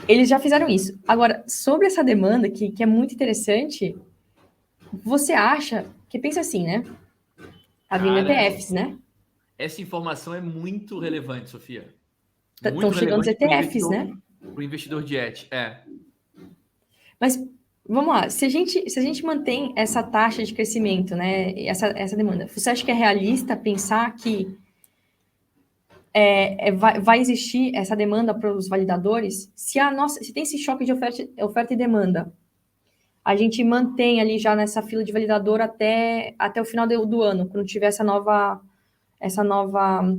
Eles já fizeram isso. Agora, sobre essa demanda, que é muito interessante, você acha, que pensa assim, né? Tá vindo Cara, ETFs, né? essa informação é muito relevante, Sofia. Estão Muito chegando os relevante ETFs, né? para o investidor de ET. Mas vamos lá, se a gente mantém essa taxa de crescimento, né? Essa demanda, você acha que é realista pensar que vai existir essa demanda para os validadores? Se tem esse choque de oferta e demanda, a gente mantém ali já nessa fila de validador até o final do ano, quando tiver essa nova, essa nova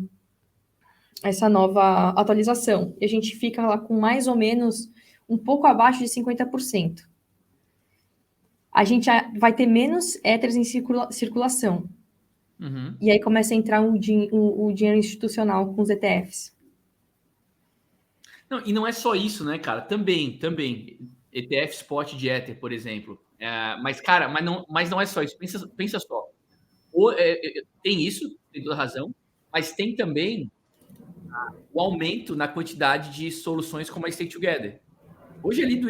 atualização. E a gente fica lá com mais ou menos um pouco abaixo de 50%. A gente vai ter menos éteres em circulação. Uhum. E aí começa a entrar o dinheiro institucional com os ETFs. Não, e não é só isso, né, cara? Também. ETF Spot de Ether, por exemplo. Mas, cara, mas não é só isso. Pensa só. Tem isso, tem toda razão, mas tem também o aumento na quantidade de soluções como a Stake Together. Hoje ali do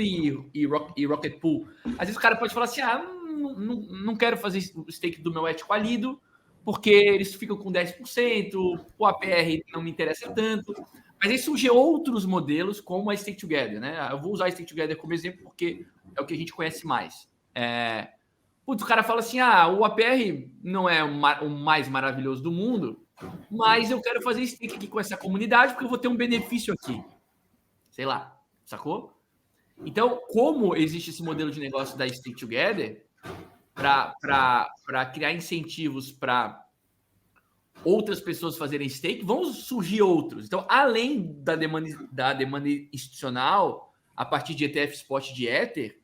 Rocket Pool, às vezes o cara pode falar assim, não quero fazer o stake do meu ético qualido, porque eles ficam com 10%, o APR não me interessa tanto. Mas aí surgem outros modelos, como a Stake Together, né? Eu vou usar a Stake Together como exemplo, porque é o que a gente conhece mais. Putz, o cara fala assim, o APR não é o mais maravilhoso do mundo, mas eu quero fazer stake aqui com essa comunidade, porque eu vou ter um benefício aqui. Sei lá, sacou? Então, como existe esse modelo de negócio da Stake Together, para criar incentivos para outras pessoas fazerem stake, vão surgir outros. Então, além da demanda institucional, a partir de ETF Spot de Ether,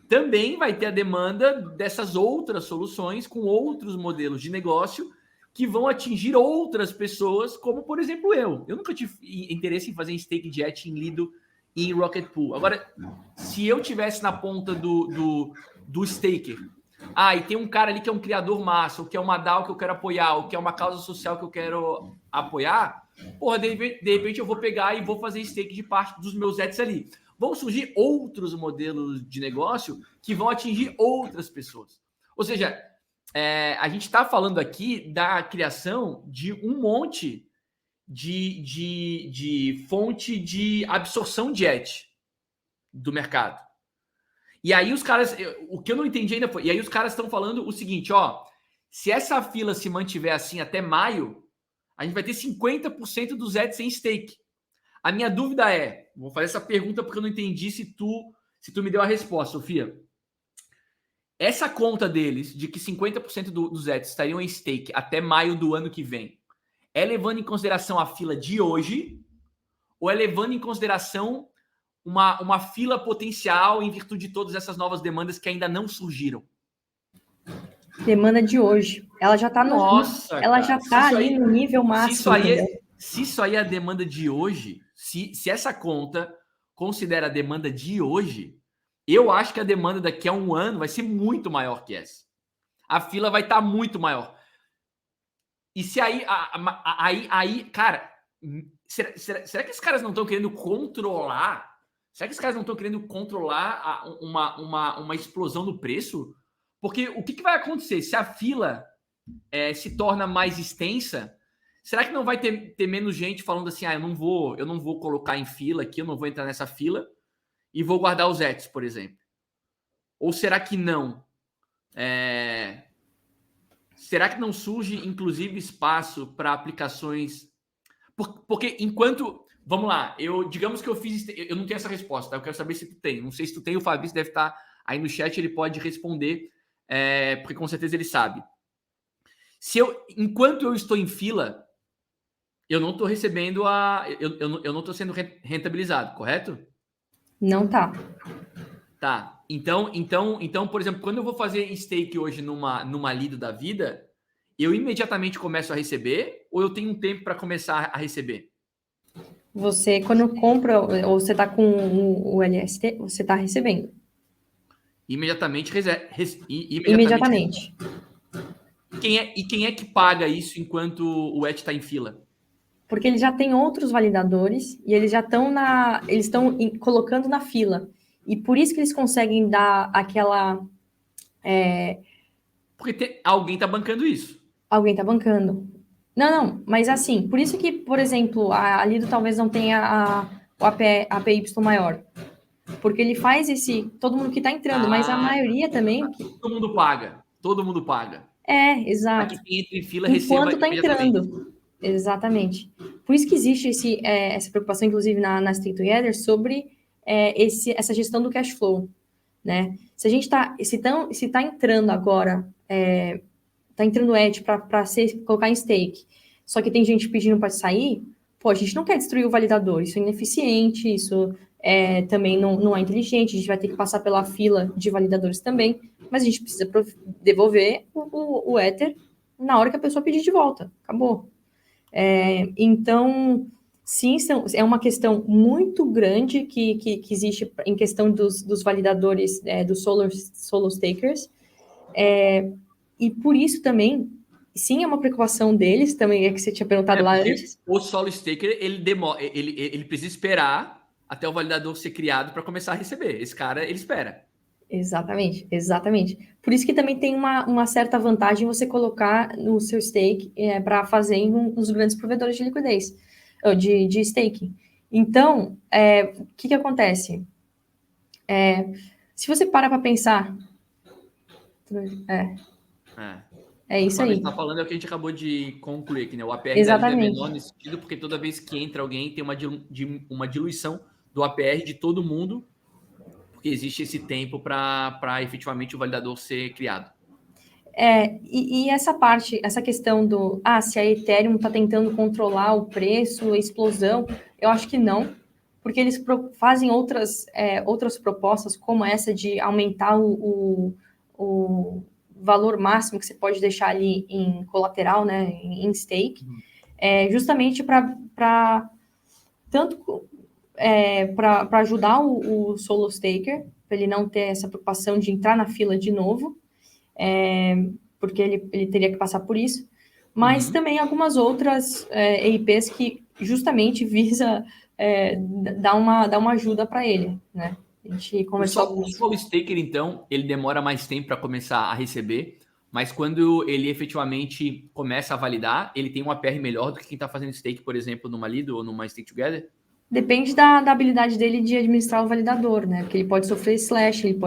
também vai ter a demanda dessas outras soluções com outros modelos de negócio que vão atingir outras pessoas, como, por exemplo, eu. Eu nunca tive interesse em fazer stake de ETH em Lido e em Rocket Pool. Agora, se eu tivesse na ponta do staker, e tem um cara ali que é um criador massa, ou que é uma DAO que eu quero apoiar, ou que é uma causa social que eu quero apoiar, porra, de repente eu vou pegar e vou fazer stake de parte dos meus ETHs ali. Vão surgir outros modelos de negócio que vão atingir outras pessoas. Ou seja, a gente está falando aqui da criação de um monte de fonte de absorção de ETH do mercado. E aí os caras, o que eu não entendi ainda foi, e aí os caras estão falando o seguinte, se essa fila se mantiver assim até maio, a gente vai ter 50% dos ETH em stake. A minha dúvida vou fazer essa pergunta porque eu não entendi se tu me deu a resposta, Sofia. Essa conta deles, de que 50% dos ETH estariam em stake até maio do ano que vem, é levando em consideração a fila de hoje ou é levando em consideração uma fila potencial em virtude de todas essas novas demandas que ainda não surgiram? Demanda de hoje. Ela já está ela já cara, tá ali no nível máximo, entendeu? Se isso aí é a demanda de hoje, se essa conta considera a demanda de hoje, eu acho que a demanda daqui a um ano vai ser muito maior que essa. A fila vai estar muito maior. E se aí, cara, será que esses caras não estão querendo controlar? Será que esses caras não estão querendo controlar uma explosão do preço? Porque o que vai acontecer se a fila se torna mais extensa? Será que não vai ter menos gente falando assim, eu não vou colocar em fila aqui, eu não vou entrar nessa fila e vou guardar os ETHs, por exemplo? Ou será que não? Será que não surge, inclusive, espaço para aplicações? Porque enquanto. Vamos lá, digamos que eu fiz. Eu não tenho essa resposta, tá? Eu quero saber se tu tem. Não sei se tu tem, o Fabrício deve estar aí no chat, ele pode responder, porque com certeza ele sabe. Enquanto eu estou em fila, eu não estou recebendo eu não estou sendo rentabilizado, correto? Não tá. Tá. Então, por exemplo, quando eu vou fazer stake hoje numa Lido da vida, eu imediatamente começo a receber ou eu tenho um tempo para começar a receber? Você, quando compra, ou você tá com o LST, você tá recebendo. Imediatamente. Imediatamente. Quem é que paga isso enquanto o ETH está em fila? Porque eles já têm outros validadores e eles já estão colocando na fila. E por isso que eles conseguem dar aquela... Porque alguém está bancando isso. Alguém está bancando. Não, mas assim, por isso que, por exemplo, a Lido talvez não tenha o APY maior. Porque ele faz todo mundo que está entrando, mas a maioria também... Todo mundo paga. Todo mundo paga. Exato. Para quem entra em fila, Enquanto receba está entrando. Exatamente. Por isso que existe essa preocupação, inclusive, na Stay Together, sobre essa gestão do cash flow, né? Se a gente se tá entrando agora, tá entrando ETH para colocar em stake, só que tem gente pedindo para sair, pô, a gente não quer destruir o validador, isso é ineficiente, isso também não é inteligente, a gente vai ter que passar pela fila de validadores também, mas a gente precisa devolver o Ether na hora que a pessoa pedir de volta, acabou. Então, sim, é uma questão muito grande que existe em questão dos validadores, dos solo stakers, e por isso também, sim, é uma preocupação deles, também é que você tinha perguntado lá antes. O solo staker, ele precisa esperar até o validador ser criado para começar a receber. Esse cara, ele espera. Exatamente. Por isso que também tem uma certa vantagem você colocar no seu stake para fazer em um dos grandes provedores de liquidez, de staking. Então, o que acontece? Se você para pensar... É isso aí. Você está falando é o que a gente acabou de concluir aqui, né? O APR da Lido é menor nesse sentido, porque toda vez que entra alguém, tem uma diluição do APR de todo mundo, porque existe esse tempo para efetivamente o validador ser criado. E essa parte, essa questão se a Ethereum está tentando controlar o preço, a explosão, eu acho que não, porque eles fazem outras propostas, como essa de aumentar o valor máximo que você pode deixar ali em colateral, né, em stake, justamente para tanto para ajudar o solo staker, para ele não ter essa preocupação de entrar na fila de novo, porque ele teria que passar por isso, mas também algumas outras EIPs que justamente visa dar uma ajuda para ele, né? A gente conversou o solo staker, então, ele demora mais tempo para começar a receber, mas quando ele efetivamente começa a validar, ele tem um APR melhor do que quem está fazendo stake, por exemplo, numa Lido ou numa Stake Together? Depende da habilidade dele de administrar o validador, né? Porque ele pode sofrer slash, ele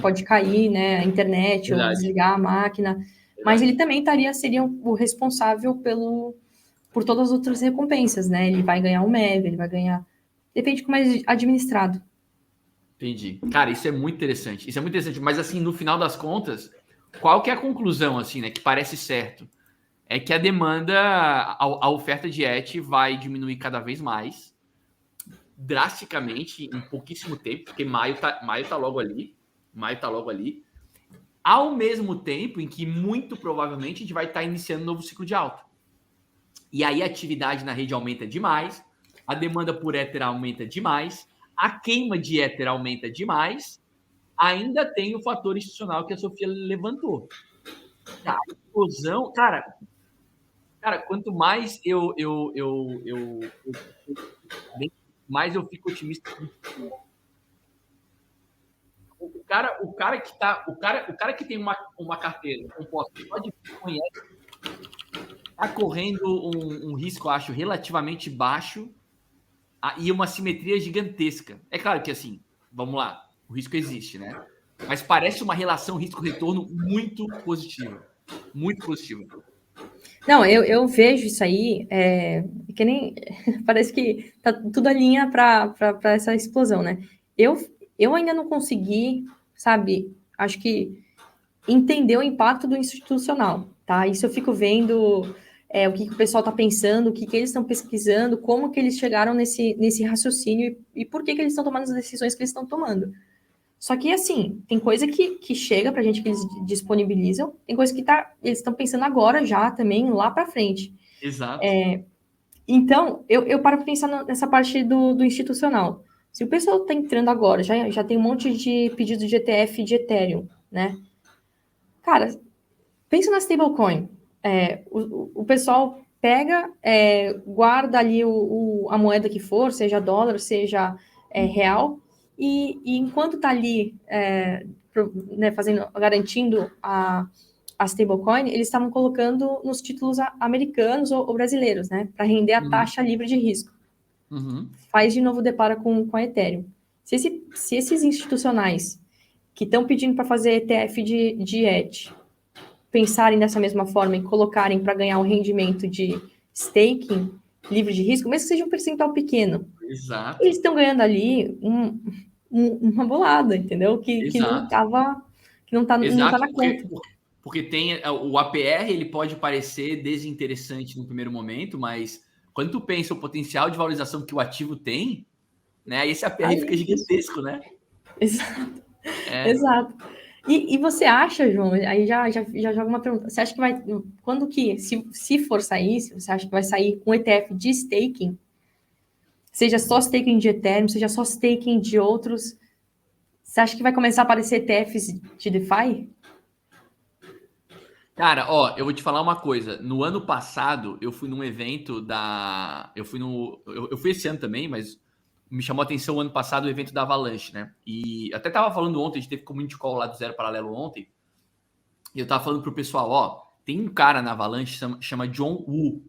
pode cair, né? A internet. Verdade. Ou desligar a máquina. Verdade. Mas ele também seria o responsável por todas as outras recompensas, né? Ele vai ganhar um MEV, ele vai ganhar... Depende de como é administrado. Entendi. Cara, isso é muito interessante. Isso é muito interessante. Mas, assim, no final das contas, qual que é a conclusão, assim, né? Que parece certo. É que a demanda, a oferta de ETH vai diminuir cada vez mais, drasticamente, em pouquíssimo tempo, porque maio tá logo ali. Ao mesmo tempo em que, muito provavelmente, a gente vai estar iniciando um novo ciclo de alta. E aí a atividade na rede aumenta demais, a demanda por Ether aumenta demais, a queima de Ether aumenta demais, ainda tem o fator institucional que a Sofia levantou. A explosão, cara, quanto mais mais eu fico otimista. O cara que tem uma carteira composta só de Bitcoin está correndo um risco, acho, relativamente baixo e uma simetria gigantesca. É claro que, assim, vamos lá, o risco existe, né? Mas parece uma relação risco-retorno muito positiva. Muito positiva. Não, eu vejo isso aí, que nem... Parece que tá tudo alinha para essa explosão, né? Eu ainda não consegui, sabe, acho que entender o impacto do institucional, tá? Isso eu fico vendo o que o pessoal está pensando, o que eles estão pesquisando, como que eles chegaram nesse raciocínio e por que eles estão tomando as decisões que eles estão tomando. Só que, assim, tem coisa que chega pra gente, que eles disponibilizam, tem coisa que eles estão pensando agora já também, lá para frente. Exato. Então, eu paro para pensar nessa parte do institucional. Se o pessoal está entrando agora, já tem um monte de pedido de ETF de Ethereum, né? Cara, pensa na stablecoin. O pessoal pega, guarda ali a moeda que for, seja dólar, seja real, e enquanto está ali né, garantindo a stablecoin, eles estavam colocando nos títulos americanos ou brasileiros, né, para render a taxa livre de risco. Faz de novo depara com a Ethereum. Se esses institucionais que estão pedindo para fazer ETF de ETH pensarem dessa mesma forma e colocarem para ganhar um rendimento de staking livre de risco, mesmo que seja um percentual pequeno, Exato. eles estão ganhando ali uma bolada, entendeu? Que não estava, que não está na conta. Porque tem o APR, ele pode parecer desinteressante no primeiro momento, mas quando tu pensa o potencial de valorização que o ativo tem, né? Aí esse APR fica gigantesco, né? Exato. Exato. E você acha, João, aí já joga uma pergunta, você acha que vai, quando que, se for sair, se você acha que vai sair um ETF de staking, seja só staking de Ethereum, seja só staking de outros, você acha que vai começar a aparecer ETFs de DeFi? Cara, ó, eu vou te falar uma coisa. No ano passado, eu fui num evento eu fui esse ano também, mas me chamou a atenção o ano passado o evento da Avalanche, né? E até tava falando ontem, a gente teve community call lá do Zero Paralelo ontem, e eu tava falando pro pessoal, ó, tem um cara na Avalanche, chama John Wu,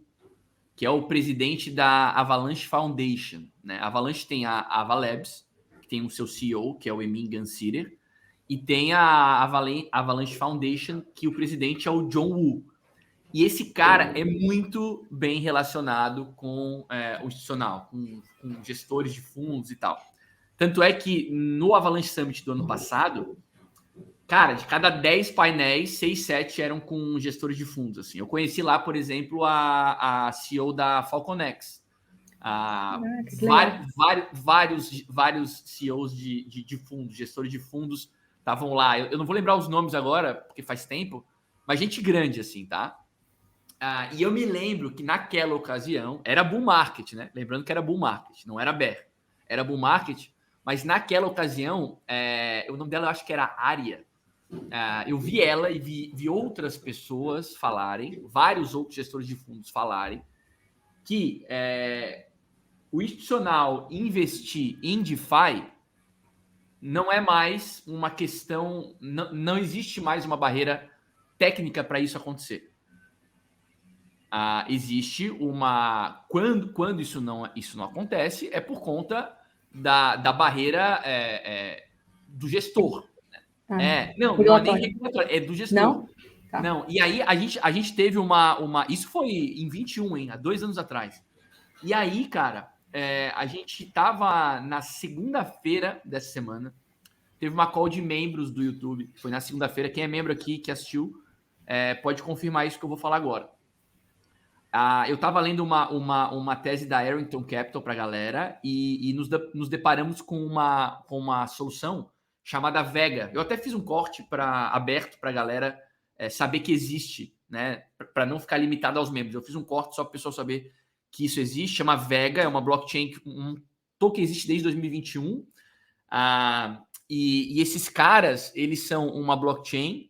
que é o presidente da Avalanche Foundation, né? A Avalanche tem a Avalabs, que tem o seu CEO, que é o Emin Gansirer, e tem a Avalanche Foundation, que o presidente é o John Wu. E esse cara é muito bem relacionado com o institucional, com gestores de fundos e tal. Tanto é que no Avalanche Summit do ano passado, cara, de cada 10 painéis, 6, 7 eram com gestores de fundos. Assim. Eu conheci lá, por exemplo, a CEO da Falconex. Vários CEOs de fundos, gestores de fundos, estavam lá. Eu não vou lembrar os nomes agora, porque faz tempo, mas gente grande, assim, tá? E eu me lembro que naquela ocasião, era bull market, né? Lembrando que era bull market, não era bear. Era bull market, mas naquela ocasião, o nome dela eu acho que era Aria. Eu vi ela e vi outras pessoas falarem, vários outros gestores de fundos falarem, que o institucional investir em DeFi não é mais uma questão, não existe mais uma barreira técnica para isso acontecer. Existe uma... Quando isso não acontece, é por conta da barreira do gestor. Não é nem regulatório, é do gestor. Não? Tá. Não, e aí a gente teve uma... Isso foi em 21, hein? Há 2 anos atrás. E aí, cara, a gente tava na segunda-feira dessa semana, teve uma call de membros do YouTube, foi na segunda-feira, quem é membro aqui, que assistiu, pode confirmar isso que eu vou falar agora. Eu tava lendo uma tese da Arrington Capital pra galera e nos deparamos com uma solução chamada Vega. Eu até fiz um corte aberto pra galera saber que existe, né, para não ficar limitado aos membros. Eu fiz um corte só para o pessoal saber que isso existe, chama Vega, é uma blockchain, um token que existe desde 2021. E esses caras, eles são uma blockchain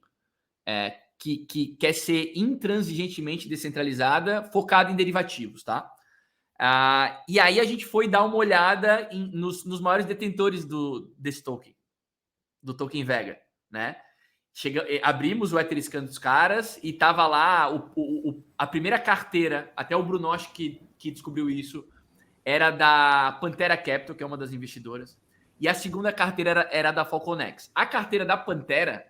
que quer ser intransigentemente descentralizada, focada em derivativos, tá? E aí a gente foi dar uma olhada nos maiores detentores desse token, do token Vega, né? Abrimos o Etherscan dos caras e tava lá a primeira carteira, até o Brunoche que descobriu isso, era da Pantera Capital, que é uma das investidoras, e a segunda carteira era da Falconex. A carteira da Pantera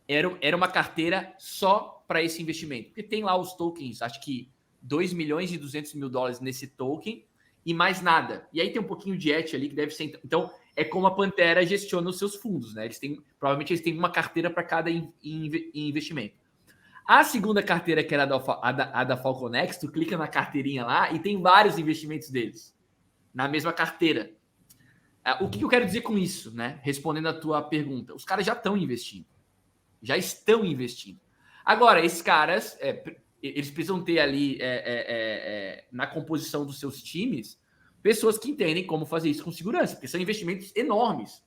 era uma carteira só para esse investimento, porque tem lá os tokens, acho que 2 milhões e 200 mil dólares nesse token e mais nada. E aí tem um pouquinho de ETH ali que deve ser... Então, é como a Pantera gestiona os seus fundos, né? Provavelmente eles têm uma carteira para cada investimento. A segunda carteira, que era a da Falconex, tu clica na carteirinha lá e tem vários investimentos deles na mesma carteira. O que eu quero dizer com isso, né? Respondendo a tua pergunta. Os caras já estão investindo. Já estão investindo. Agora, esses caras, eles precisam ter ali, na composição dos seus times, pessoas que entendem como fazer isso com segurança, porque são investimentos enormes.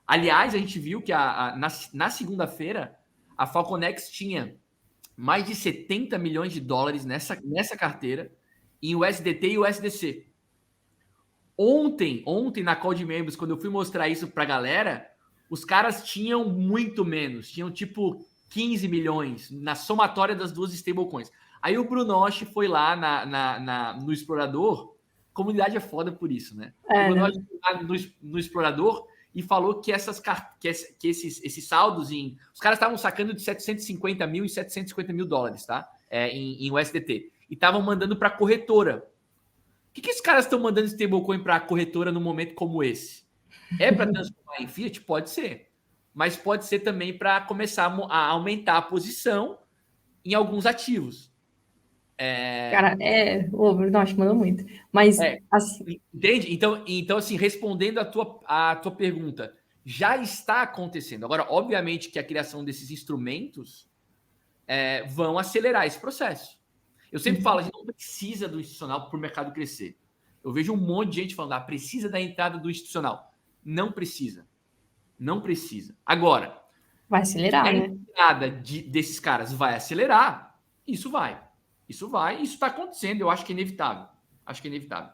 Aliás, a gente viu que na segunda-feira, a Falconex tinha mais de 70 milhões de dólares nessa carteira em USDT e USDC. Ontem na Call de Membros, quando eu fui mostrar isso pra galera, os caras tinham muito menos. Tinham, tipo, 15 milhões na somatória das duas stablecoins. Aí o Brunoche foi lá no Explorador. Comunidade é foda por isso, né? O Brunoche foi lá no Explorador e falou que esses saldos os caras estavam sacando de 750 mil e 750 mil dólares, tá? Em USDT. E estavam mandando para corretora. O que esses caras estão mandando stablecoin para a corretora num momento como esse? É para transformar em fiat? Pode ser. Mas pode ser também para começar a aumentar a posição em alguns ativos. Cara, o Brunoche mandou muito. Mas, assim... Entende? Então, assim, respondendo a tua pergunta, já está acontecendo. Agora, obviamente que a criação desses instrumentos vão acelerar esse processo. Eu sempre falo, a gente não precisa do institucional para o mercado crescer. Eu vejo um monte de gente falando, precisa da entrada do institucional. Não precisa. Não precisa. Agora, vai acelerar, né? A entrada desses caras vai acelerar, isso vai. Isso está acontecendo, eu acho que é inevitável. Acho que é inevitável.